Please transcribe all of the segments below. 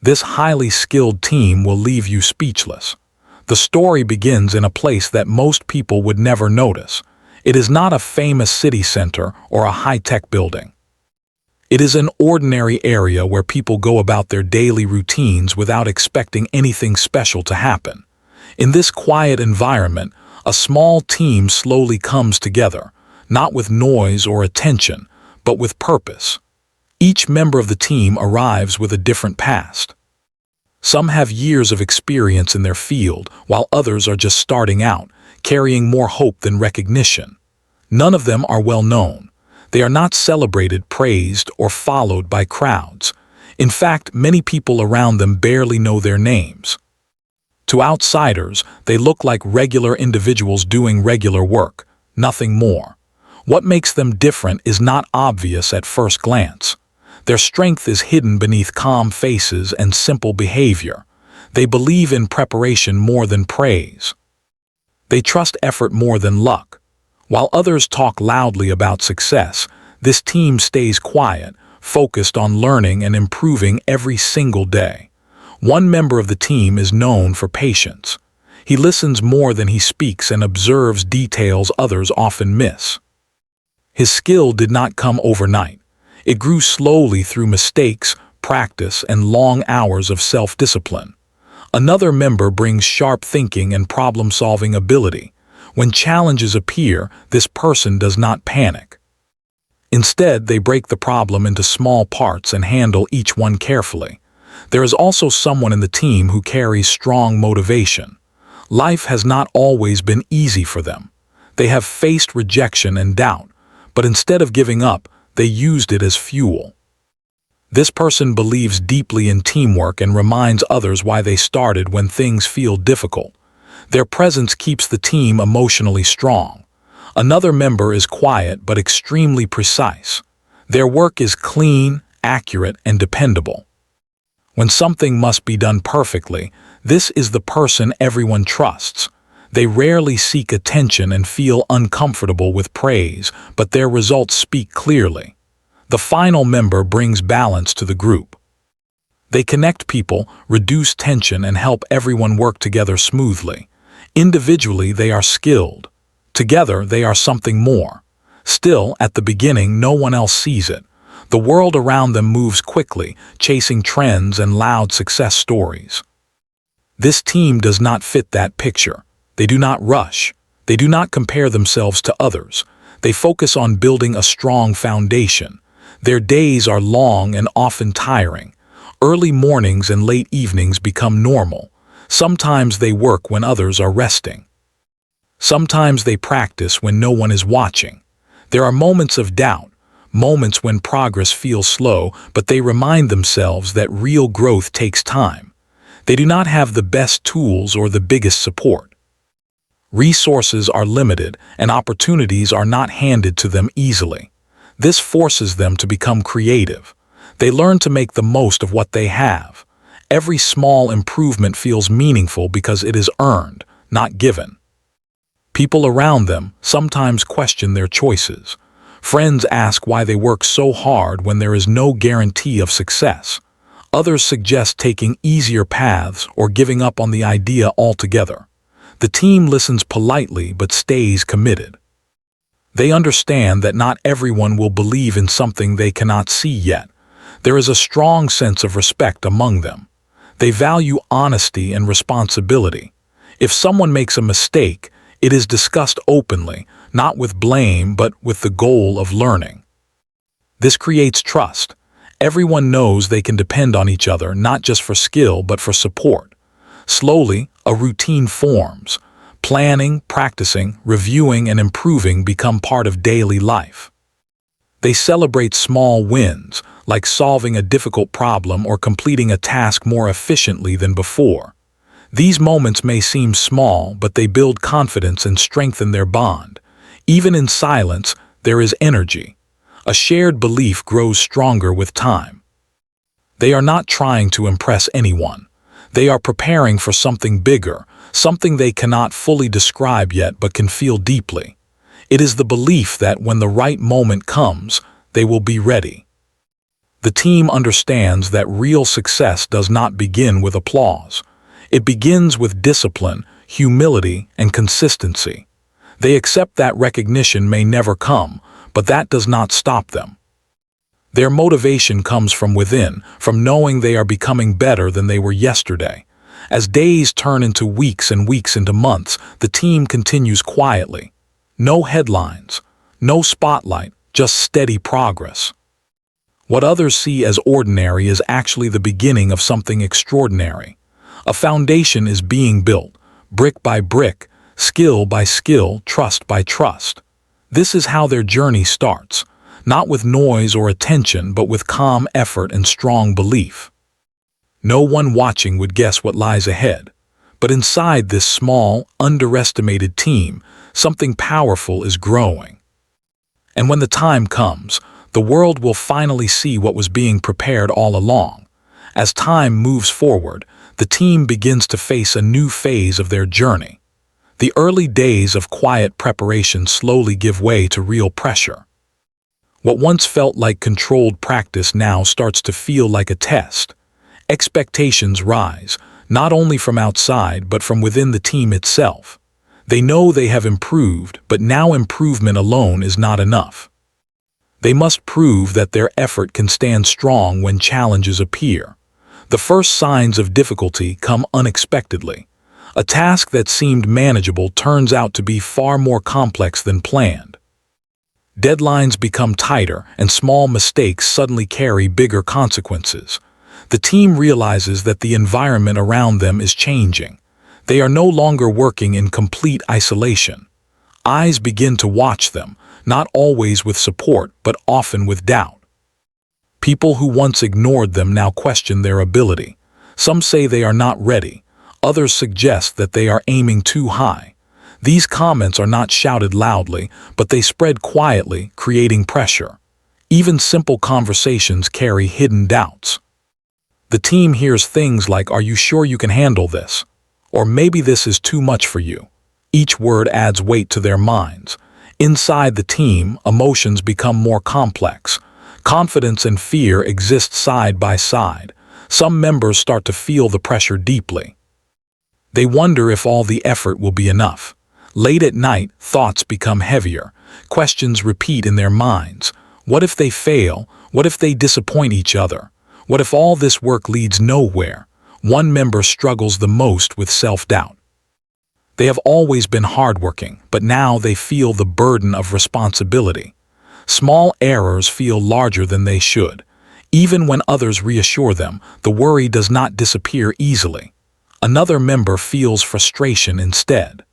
This highly skilled team will leave you speechless. The story begins in a place that most people would never notice. It is not a famous city center or a high-tech building. It is an ordinary area where people go about their daily routines without expecting anything special to happen. In this quiet environment, a small team slowly comes together, not with noise or attention, but with purpose. Each member of the team arrives with a different past. Some have years of experience in their field, while others are just starting out, carrying more hope than recognition. None of them are well known. They are not celebrated, praised, or followed by crowds. In fact, many people around them barely know their names. To outsiders, they look like regular individuals doing regular work, nothing more. What makes them different is not obvious at first glance. Their strength is hidden beneath calm faces and simple behavior. They believe in preparation more than praise. They trust effort more than luck. While others talk loudly about success, this team stays quiet, focused on learning and improving every single day. One member of the team is known for patience. He listens more than he speaks and observes details others often miss. His skill did not come overnight. It grew slowly through mistakes, practice, and long hours of self-discipline. Another member brings sharp thinking and problem-solving ability. When challenges appear, this person does not panic. Instead, they break the problem into small parts and handle each one carefully. There is also someone in the team who carries strong motivation. Life has not always been easy for them. They have faced rejection and doubt, but instead of giving up, they used it as fuel. This person believes deeply in teamwork and reminds others why they started when things feel difficult. Their presence keeps the team emotionally strong. Another member is quiet but extremely precise. Their work is clean, accurate, and dependable. When something must be done perfectly, this is the person everyone trusts. They rarely seek attention and feel uncomfortable with praise, but their results speak clearly. The final member brings balance to the group. They connect people, reduce tension, and help everyone work together smoothly. Individually, they are skilled. Together, they are something more. Still, at the beginning, no one else sees it. The world around them moves quickly, chasing trends and loud success stories. This team does not fit that picture. They do not rush. They do not compare themselves to others. They focus on building a strong foundation. Their days are long and often tiring. Early mornings and late evenings become normal. Sometimes they work when others are resting. Sometimes they practice when no one is watching. There are moments of doubt, moments when progress feels slow, but they remind themselves that real growth takes time. They do not have the best tools or the biggest support. Resources are limited, and opportunities are not handed to them easily. This forces them to become creative. They learn to make the most of what they have. Every small improvement feels meaningful because it is earned, not given. People around them sometimes question their choices. Friends ask why they work so hard when there is no guarantee of success. Others suggest taking easier paths or giving up on the idea altogether. The team listens politely but stays committed. They understand that not everyone will believe in something they cannot see yet. There is a strong sense of respect among them. They value honesty and responsibility. If someone makes a mistake, it is discussed openly, not with blame but with the goal of learning. This creates trust. Everyone knows they can depend on each other not just for skill but for support. Slowly, a routine forms. Planning, practicing, reviewing, and improving become part of daily life. They celebrate small wins, like solving a difficult problem or completing a task more efficiently than before. These moments may seem small, but they build confidence and strengthen their bond. Even in silence, there is energy. A shared belief grows stronger with time. They are not trying to impress anyone. They are preparing for something bigger, something they cannot fully describe yet but can feel deeply. It is the belief that when the right moment comes, they will be ready. The team understands that real success does not begin with applause. It begins with discipline, humility, and consistency. They accept that recognition may never come, but that does not stop them. Their motivation comes from within, from knowing they are becoming better than they were yesterday. As days turn into weeks and weeks into months, the team continues quietly. No headlines, no spotlight, just steady progress. What others see as ordinary is actually the beginning of something extraordinary. A foundation is being built, brick by brick, skill by skill, trust by trust. This is how their journey starts, not with noise or attention, but with calm effort and strong belief. No one watching would guess what lies ahead, but inside this small, underestimated team, something powerful is growing. And when the time comes, the world will finally see what was being prepared all along. As time moves forward, the team begins to face a new phase of their journey. The early days of quiet preparation slowly give way to real pressure. What once felt like controlled practice now starts to feel like a test. Expectations rise, not only from outside but from within the team itself. They know they have improved, but now improvement alone is not enough. They must prove that their effort can stand strong when challenges appear. The first signs of difficulty come unexpectedly. A task that seemed manageable turns out to be far more complex than planned. Deadlines become tighter, and small mistakes suddenly carry bigger consequences. The team realizes that the environment around them is changing. They are no longer working in complete isolation. Eyes begin to watch them, not always with support, but often with doubt. People who once ignored them now question their ability. Some say they are not ready. Others suggest that they are aiming too high. These comments are not shouted loudly, but they spread quietly, creating pressure. Even simple conversations carry hidden doubts. The team hears things like, "Are you sure you can handle this?" Or "Maybe this is too much for you." Each word adds weight to their minds. Inside the team, emotions become more complex. Confidence and fear exist side by side. Some members start to feel the pressure deeply. They wonder if all the effort will be enough. Late at night, thoughts become heavier. Questions repeat in their minds. What if they fail? What if they disappoint each other? What if all this work leads nowhere? One member struggles the most with self-doubt. They have always been hardworking, but now they feel the burden of responsibility. Small errors feel larger than they should. Even when others reassure them, the worry does not disappear easily. Another member feels frustration instead.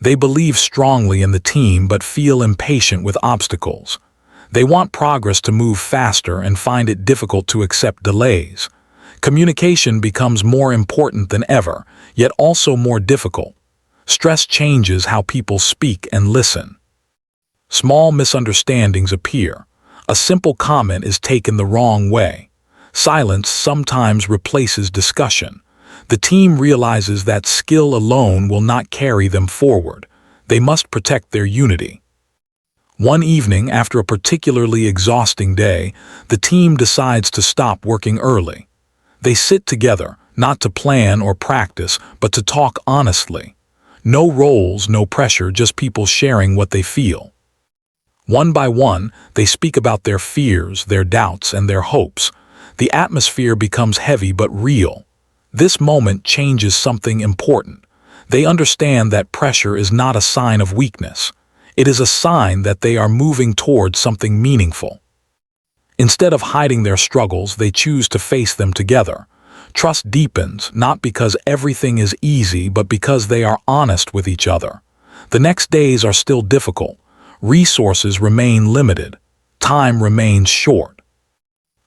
They believe strongly in the team but feel impatient with obstacles. They want progress to move faster and find it difficult to accept delays. Communication becomes more important than ever, yet also more difficult. Stress changes how people speak and listen. Small misunderstandings appear. A simple comment is taken the wrong way. Silence sometimes replaces discussion. The team realizes that skill alone will not carry them forward. They must protect their unity. One evening, after a particularly exhausting day, the team decides to stop working early. They sit together, not to plan or practice, but to talk honestly. No roles, no pressure, just people sharing what they feel. One by one, they speak about their fears, their doubts, and their hopes. The atmosphere becomes heavy but real. This moment changes something important. They understand that pressure is not a sign of weakness. It is a sign that they are moving towards something meaningful. Instead of hiding their struggles, they choose to face them together. Trust deepens, not because everything is easy, but because they are honest with each other. The next days are still difficult. Resources remain limited. Time remains short.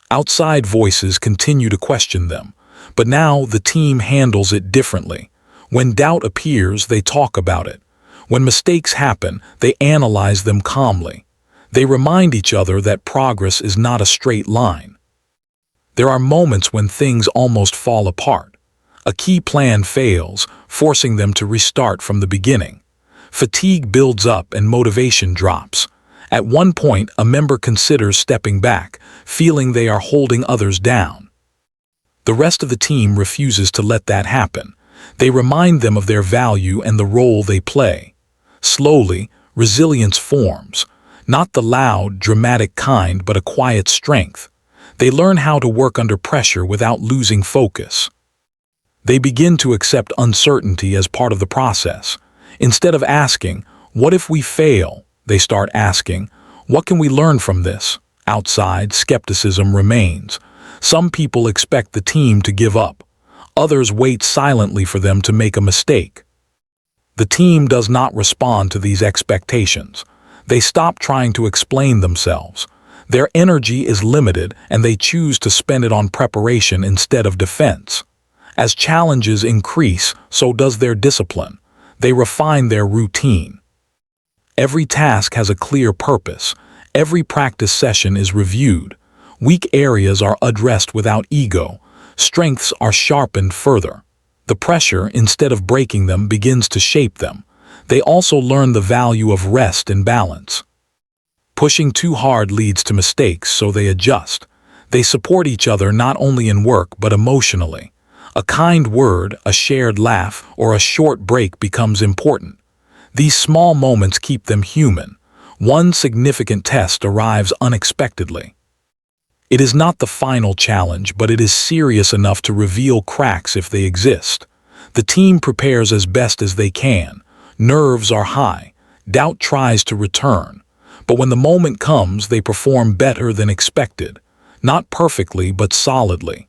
Outside voices continue to question them, but now the team handles it differently. When doubt appears, they talk about it. When mistakes happen, they analyze them calmly. They remind each other that progress is not a straight line. There are moments when things almost fall apart. A key plan fails, forcing them to restart from the beginning. Fatigue builds up and motivation drops. At one point, a member considers stepping back, feeling they are holding others down. The rest of the team refuses to let that happen. They remind them of their value and the role they play. Slowly, resilience forms, not the loud, dramatic kind, but a quiet strength. They learn how to work under pressure without losing focus. They begin to accept uncertainty as part of the process. Instead of asking, "What if we fail?" they start asking, "What can we learn from this?" Outside, skepticism remains. Some people expect the team to give up. Others wait silently for them to make a mistake. The team does not respond to these expectations. They stop trying to explain themselves. Their energy is limited, and they choose to spend it on preparation instead of defense. As challenges increase, so does their discipline. They refine their routine. Every task has a clear purpose. Every practice session is reviewed. Weak areas are addressed without ego. Strengths are sharpened further. The pressure, instead of breaking them, begins to shape them. They also learn the value of rest and balance. Pushing too hard leads to mistakes, so they adjust. They support each other not only in work but emotionally. A kind word, a shared laugh, or a short break becomes important. These small moments keep them human. One significant test arrives unexpectedly. It is not the final challenge, but it is serious enough to reveal cracks if they exist. The team prepares as best as they can. Nerves are high. Doubt tries to return. But when the moment comes, they perform better than expected. Not perfectly, but solidly.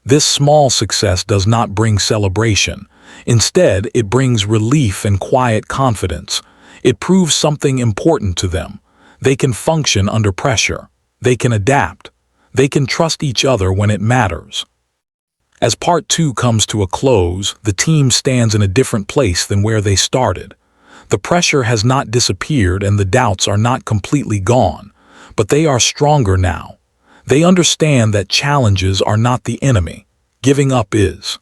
This small success does not bring celebration. Instead, it brings relief and quiet confidence. It proves something important to them. They can function under pressure. They can adapt. They can trust each other when it matters. As part 2 comes to a close, the team stands in a different place than where they started. The pressure has not disappeared and the doubts are not completely gone, but they are stronger now. They understand that challenges are not the enemy. Giving up is.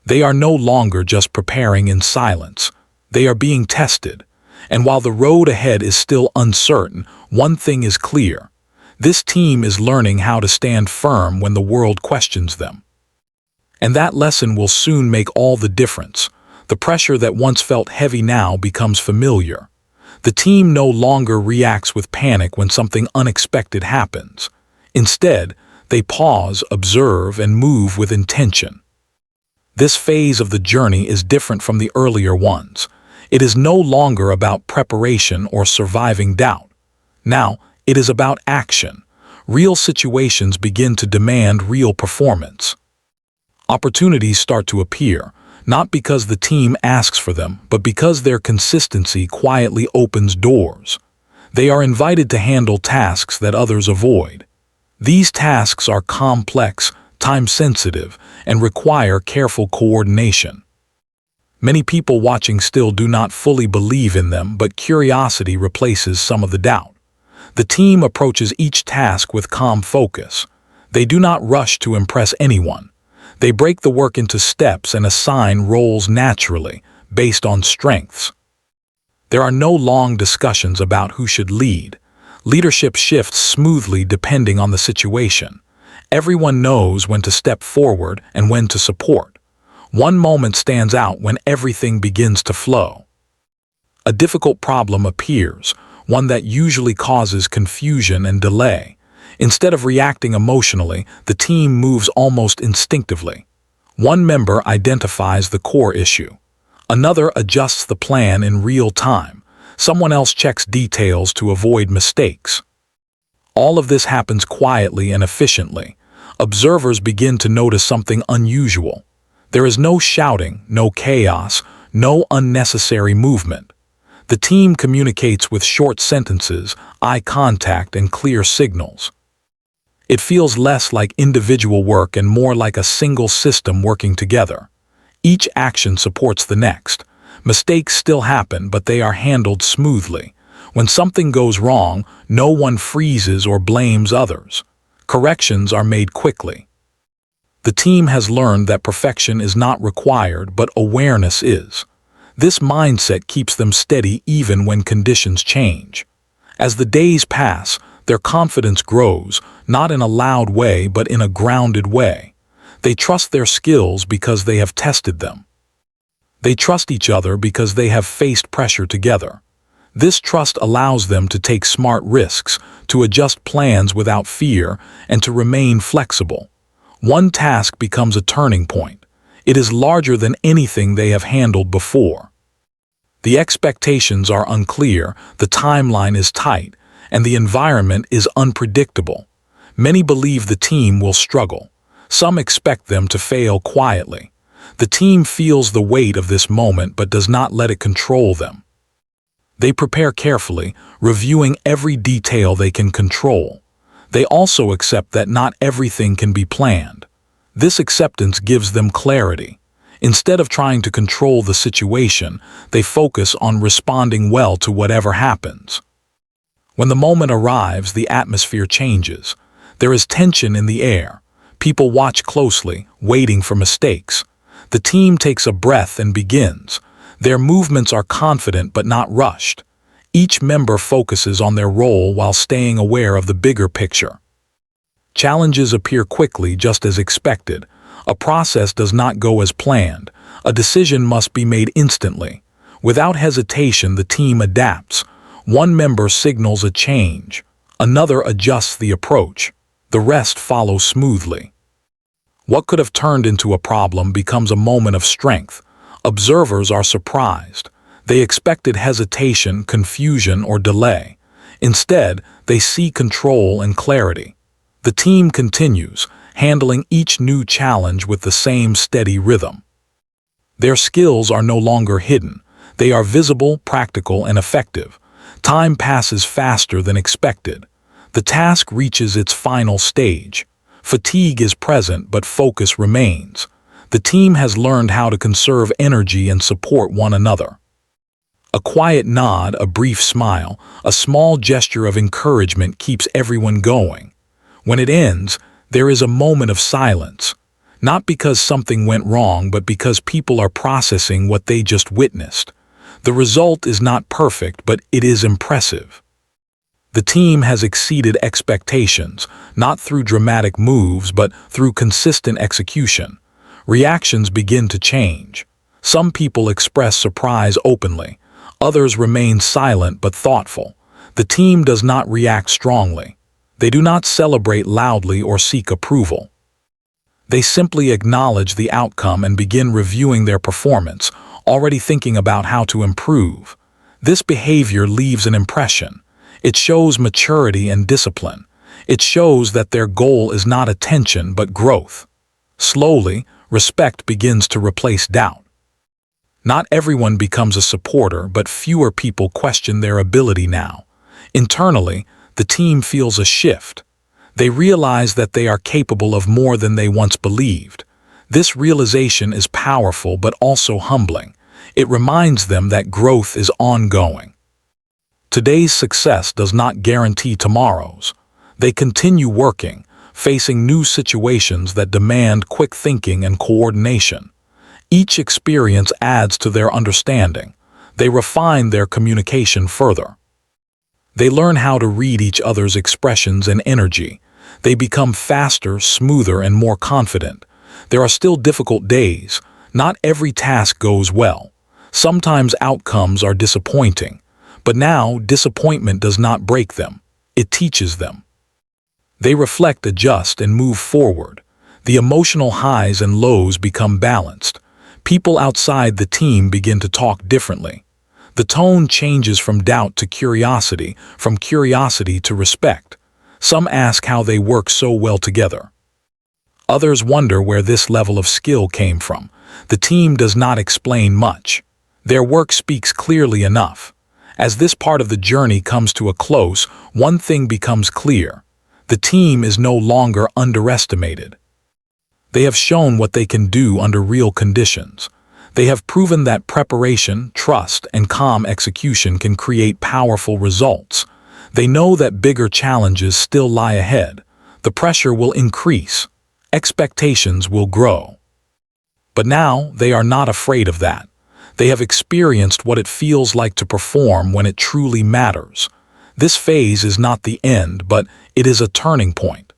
They are no longer just preparing in silence. They are being tested. And while the road ahead is still uncertain, one thing is clear. This team is learning how to stand firm when the world questions them. And that lesson will soon make all the difference. The pressure that once felt heavy now becomes familiar. The team no longer reacts with panic when something unexpected happens. Instead, they pause, observe, and move with intention. This phase of the journey is different from the earlier ones. It is no longer about preparation or surviving doubt. Now, it is about action. Real situations begin to demand real performance. Opportunities start to appear, not because the team asks for them, but because their consistency quietly opens doors. They are invited to handle tasks that others avoid. These tasks are complex, time-sensitive, and require careful coordination. Many people watching still do not fully believe in them, but curiosity replaces some of the doubt. The team approaches each task with calm focus. They do not rush to impress anyone. They break the work into steps and assign roles naturally, based on strengths. There are no long discussions about who should lead. Leadership shifts smoothly depending on the situation. Everyone knows when to step forward and when to support. One moment stands out when everything begins to flow. A difficult problem appears, one that usually causes confusion and delay. Instead of reacting emotionally, the team moves almost instinctively. One member identifies the core issue. Another adjusts the plan in real time. Someone else checks details to avoid mistakes. All of this happens quietly and efficiently. Observers begin to notice something unusual. There is no shouting, no chaos, no unnecessary movement. The team communicates with short sentences, eye contact, and clear signals. It feels less like individual work and more like a single system working together. Each action supports the next. Mistakes still happen, but they are handled smoothly. When something goes wrong, no one freezes or blames others. Corrections are made quickly. The team has learned that perfection is not required, but awareness is. This mindset keeps them steady even when conditions change. As the days pass, their confidence grows, not in a loud way but in a grounded way. They trust their skills because they have tested them. They trust each other because they have faced pressure together. This trust allows them to take smart risks, to adjust plans without fear, and to remain flexible. One task becomes a turning point. It is larger than anything they have handled before. The expectations are unclear, the timeline is tight, and the environment is unpredictable. Many believe the team will struggle. Some expect them to fail quietly. The team feels the weight of this moment but does not let it control them. They prepare carefully, reviewing every detail they can control. They also accept that not everything can be planned. This acceptance gives them clarity. Instead of trying to control the situation, they focus on responding well to whatever happens. When the moment arrives, the atmosphere changes. There is tension in the air. People watch closely, waiting for mistakes. The team takes a breath and begins. Their movements are confident but not rushed. Each member focuses on their role while staying aware of the bigger picture. Challenges appear quickly, just as expected. A process does not go as planned. A decision must be made instantly. Without hesitation, the team adapts. One member signals a change. Another adjusts the approach. The rest follow smoothly. What could have turned into a problem becomes a moment of strength. Observers are surprised. They expected hesitation, confusion, or delay. Instead, they see control and clarity. The team continues, handling each new challenge with the same steady rhythm. Their skills are no longer hidden. They are visible, practical, and effective. Time passes faster than expected. The task reaches its final stage. Fatigue is present, but focus remains. The team has learned how to conserve energy and support one another. A quiet nod, a brief smile, a small gesture of encouragement keeps everyone going. When it ends, there is a moment of silence, not because something went wrong, but because people are processing what they just witnessed. The result is not perfect, but it is impressive. The team has exceeded expectations, not through dramatic moves, but through consistent execution. Reactions begin to change. Some people express surprise openly. Others remain silent but thoughtful. The team does not react strongly. They do not celebrate loudly or seek approval. They simply acknowledge the outcome and begin reviewing their performance, already thinking about how to improve. This behavior leaves an impression. It shows maturity and discipline. It shows that their goal is not attention but growth. Slowly, respect begins to replace doubt. Not everyone becomes a supporter, but fewer people question their ability now. Internally, the team feels a shift. They realize that they are capable of more than they once believed. This realization is powerful but also humbling. It reminds them that growth is ongoing. Today's success does not guarantee tomorrow's. They continue working, facing new situations that demand quick thinking and coordination. Each experience adds to their understanding. They refine their communication further. They learn how to read each other's expressions and energy. They become faster, smoother, and more confident. There are still difficult days. Not every task goes well. Sometimes outcomes are disappointing. But now, disappointment does not break them. It teaches them. They reflect, adjust, and move forward. The emotional highs and lows become balanced. People outside the team begin to talk differently. The tone changes from doubt to curiosity, from curiosity to respect. Some ask how they work so well together. Others wonder where this level of skill came from. The team does not explain much. Their work speaks clearly enough. As this part of the journey comes to a close, one thing becomes clear. The team is no longer underestimated. They have shown what they can do under real conditions. They have proven that preparation, trust, and calm execution can create powerful results. They know that bigger challenges still lie ahead. The pressure will increase. Expectations will grow. But now they are not afraid of that. They have experienced what it feels like to perform when it truly matters. This phase is not the end, but it is a turning point.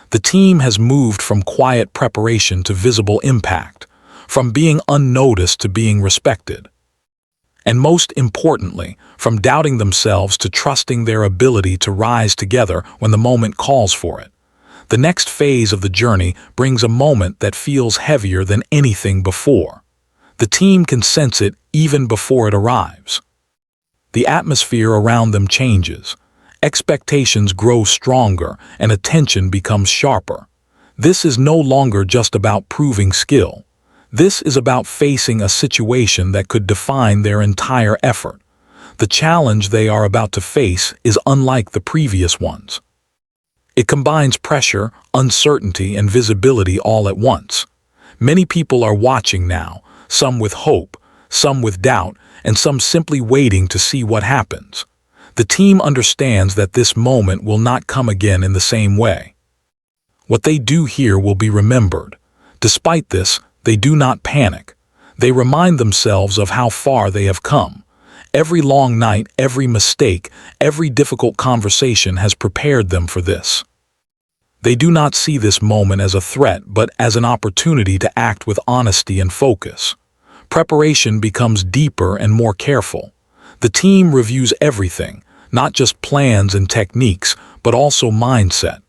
The team has moved from quiet preparation to visible impact, from being unnoticed to being respected. And most importantly, from doubting themselves to trusting their ability to rise together when the moment calls for it. The next phase of the journey brings a moment that feels heavier than anything before. The team can sense it even before it arrives. The atmosphere around them changes. Expectations grow stronger and attention becomes sharper. This is no longer just about proving skill. This is about facing a situation that could define their entire effort. The challenge they are about to face is unlike the previous ones. It combines pressure, uncertainty, and visibility all at once. Many people are watching now, some with hope, some with doubt, and some simply waiting to see what happens. The team understands that this moment will not come again in the same way. What they do here will be remembered. Despite this, they do not panic. They remind themselves of how far they have come. Every long night, every mistake, every difficult conversation has prepared them for this. They do not see this moment as a threat, but as an opportunity to act with honesty and focus. Preparation becomes deeper and more careful. The team reviews everything, not just plans and techniques, but also mindset.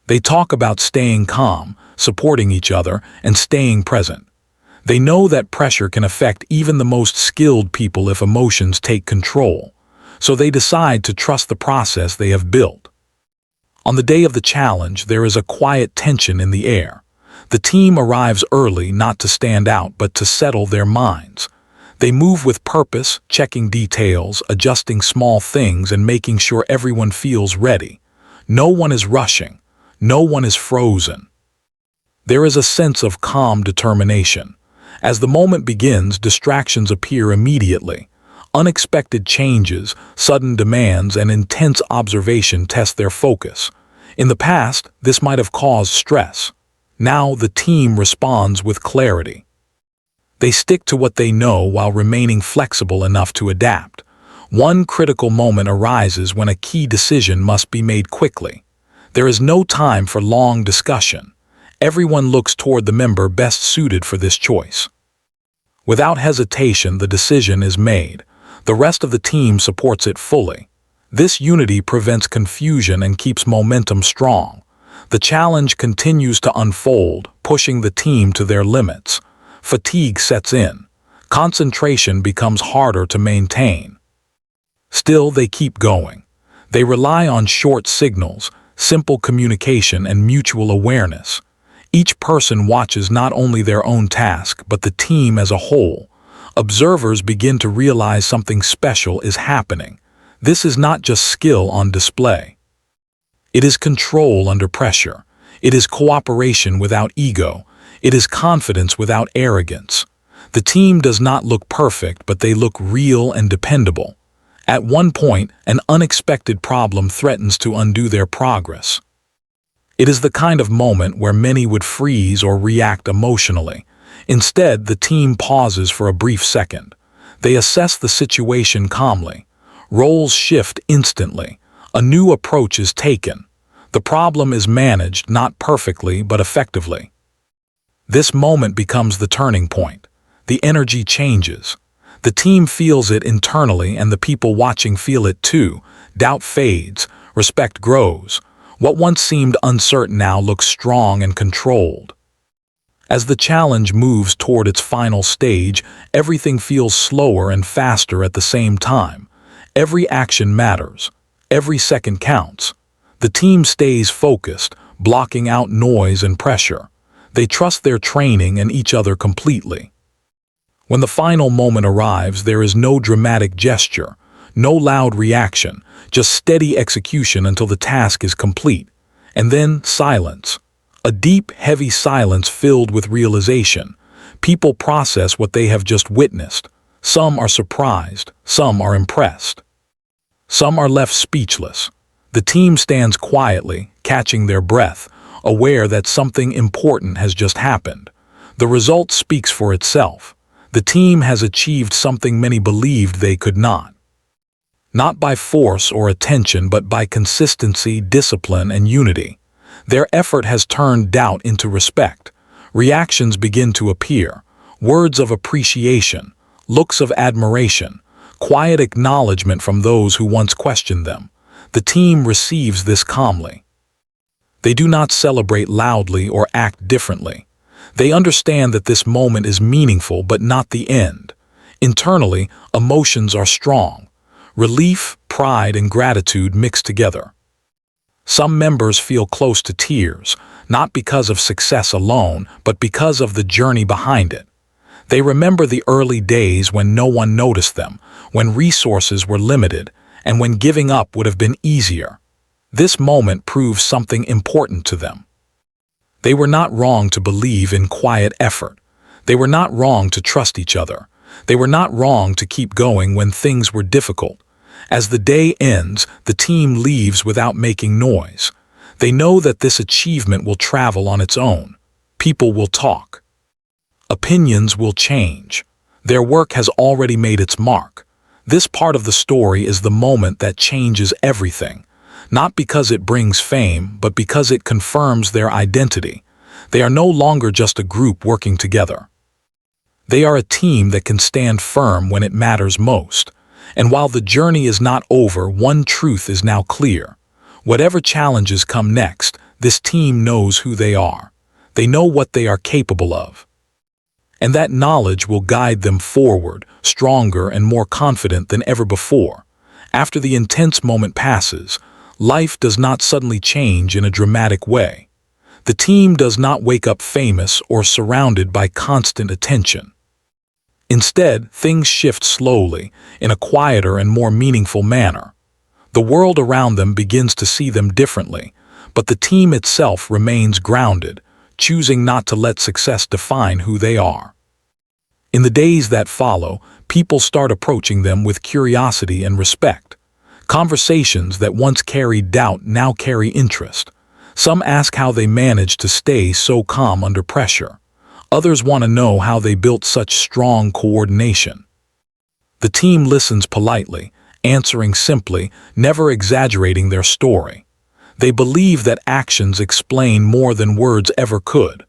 They talk about staying calm, supporting each other, and staying present. They know that pressure can affect even the most skilled people if emotions take control, so they decide to trust the process they have built. On the day of the challenge, there is a quiet tension in the air. The team arrives early not to stand out but to settle their minds. They move with purpose, checking details, adjusting small things, and making sure everyone feels ready. No one is rushing. No one is frozen. There is a sense of calm determination. As the moment begins, distractions appear immediately. Unexpected changes, sudden demands, and intense observation test their focus. In the past, this might have caused stress. Now the team responds with clarity. They stick to what they know while remaining flexible enough to adapt. One critical moment arises when a key decision must be made quickly. There is no time for long discussion. Everyone looks toward the member best suited for this choice. Without hesitation, the decision is made. The rest of the team supports it fully. This unity prevents confusion and keeps momentum strong. The challenge continues to unfold, pushing the team to their limits. Fatigue sets in. Concentration becomes harder to maintain. Still, they keep going. They rely on short signals, simple communication, and mutual awareness. Each person watches not only their own task, but the team as a whole. Observers begin to realize something special is happening. This is not just skill on display. It is control under pressure. It is cooperation without ego. It is confidence without arrogance. The team does not look perfect, but they look real and dependable. At one point, an unexpected problem threatens to undo their progress. It is the kind of moment where many would freeze or react emotionally. Instead, the team pauses for a brief second. They assess the situation calmly. Roles shift instantly. A new approach is taken. The problem is managed not perfectly but effectively. This moment becomes the turning point. The energy changes. The team feels it internally and the people watching feel it too. Doubt fades. Respect grows. What once seemed uncertain now looks strong and controlled. As the challenge moves toward its final stage, everything feels slower and faster at the same time. Every action matters. Every second counts. The team stays focused, blocking out noise and pressure. They trust their training and each other completely. When the final moment arrives, there is no dramatic gesture, no loud reaction, just steady execution until the task is complete. And then silence. A deep, heavy silence filled with realization. People process what they have just witnessed. Some are surprised, some are impressed. Some are left speechless. The team stands quietly, catching their breath, aware that something important has just happened. The result speaks for itself. The team has achieved something many believed they could not. not by force or attention but by consistency, discipline, and unity. Their effort has turned doubt into respect. Reactions begin to appear, words of appreciation, looks of admiration, quiet acknowledgement from those who once questioned them. The team receives this calmly. They do not celebrate loudly or act differently. They understand that this moment is meaningful but not the end. Internally, emotions are strong. Relief, pride, and gratitude mix together. Some members feel close to tears, not because of success alone, but because of the journey behind it. They remember the early days when no one noticed them, when resources were limited, and when giving up would have been easier. This moment proves something important to them. They were not wrong to believe in quiet effort. They were not wrong to trust each other. They were not wrong to keep going when things were difficult. As the day ends, the team leaves without making noise. They know that this achievement will travel on its own. People will talk. Opinions will change. Their work has already made its mark. This part of the story is the moment that changes everything, not because it brings fame, but because it confirms their identity. They are no longer just a group working together. They are a team that can stand firm when it matters most. And while the journey is not over, one truth is now clear. Whatever challenges come next, this team knows who they are. They know what they are capable of. And that knowledge will guide them forward, stronger and more confident than ever before. After the intense moment passes, life does not suddenly change in a dramatic way. The team does not wake up famous or surrounded by constant attention. Instead, things shift slowly, in a quieter and more meaningful manner. The world around them begins to see them differently, but the team itself remains grounded, choosing not to let success define who they are. In the days that follow, people start approaching them with curiosity and respect. Conversations that once carried doubt now carry interest. Some ask how they managed to stay so calm under pressure. Others want to know how they built such strong coordination. The team listens politely, answering simply, never exaggerating their story. They believe that actions explain more than words ever could.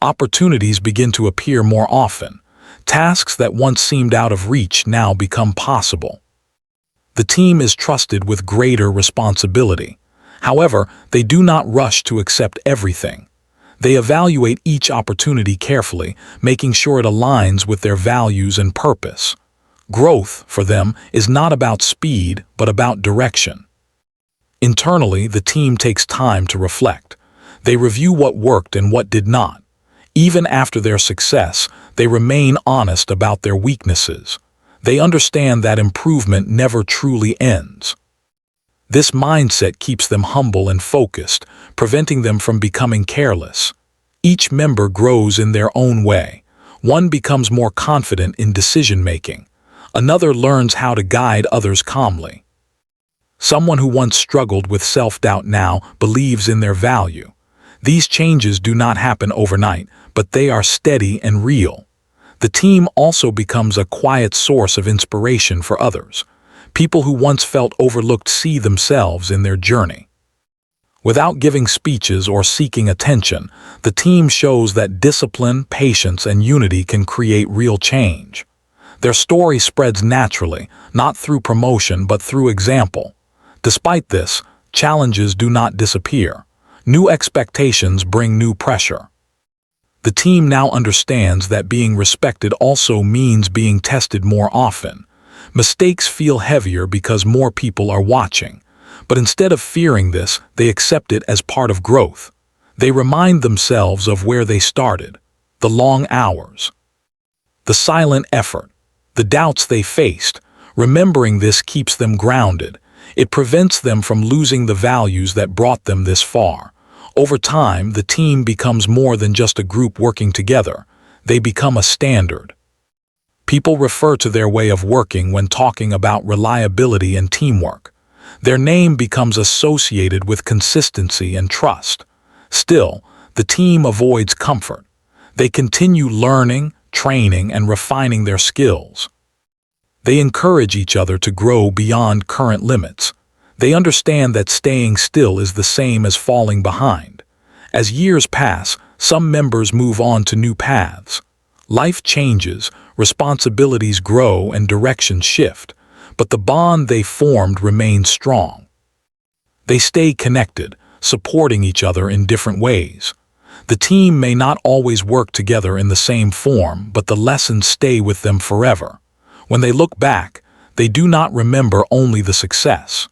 Opportunities begin to appear more often. Tasks that once seemed out of reach now become possible. The team is trusted with greater responsibility. However, they do not rush to accept everything. They evaluate each opportunity carefully, making sure it aligns with their values and purpose. Growth, for them, is not about speed, but about direction. Internally, the team takes time to reflect. They review what worked and what did not. Even after their success, they remain honest about their weaknesses. They understand that improvement never truly ends. This mindset keeps them humble and focused, preventing them from becoming careless. Each member grows in their own way. One becomes more confident in decision-making. Another learns how to guide others calmly. Someone who once struggled with self-doubt now believes in their value. These changes do not happen overnight, but they are steady and real. The team also becomes a quiet source of inspiration for others. People who once felt overlooked see themselves in their journey. Without giving speeches or seeking attention, the team shows that discipline, patience, and unity can create real change. Their story spreads naturally, not through promotion but through example. Despite this, challenges do not disappear. New expectations bring new pressure. The team now understands that being respected also means being tested more often. Mistakes feel heavier because more people are watching. But instead of fearing this, they accept it as part of growth. They remind themselves of where they started, the long hours, the silent effort, the doubts they faced. Remembering this keeps them grounded. It prevents them from losing the values that brought them this far. Over time, the team becomes more than just a group working together. They become a standard. People refer to their way of working when talking about reliability and teamwork. Their name becomes associated with consistency and trust. Still, the team avoids comfort. They continue learning, training, and refining their skills. They encourage each other to grow beyond current limits. They understand that staying still is the same as falling behind. As years pass, some members move on to new paths. Life changes, responsibilities grow, and directions shift, but the bond they formed remains strong. They stay connected, supporting each other in different ways. The team may not always work together in the same form, but the lessons stay with them forever. When they look back, they do not remember only the success.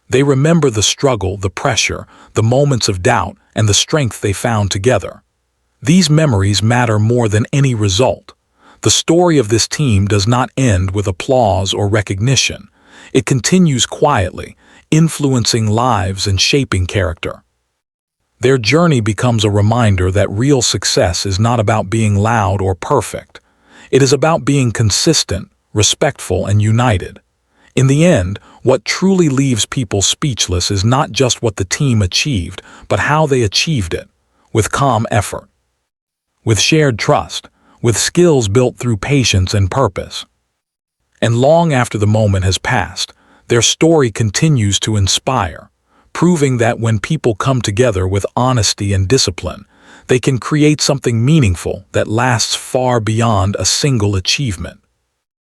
They remember the struggle, the pressure, the moments of doubt, and the strength they found together. These memories matter more than any result. The story of this team does not end with applause or recognition. It continues quietly, influencing lives and shaping character. Their journey becomes a reminder that real success is not about being loud or perfect. It is about being consistent, respectful, and united. In the end, what truly leaves people speechless is not just what the team achieved, but how they achieved it, with calm effort, with shared trust, with skills built through patience and purpose. And long after the moment has passed, their story continues to inspire, proving that when people come together with honesty and discipline, they can create something meaningful that lasts far beyond a single achievement.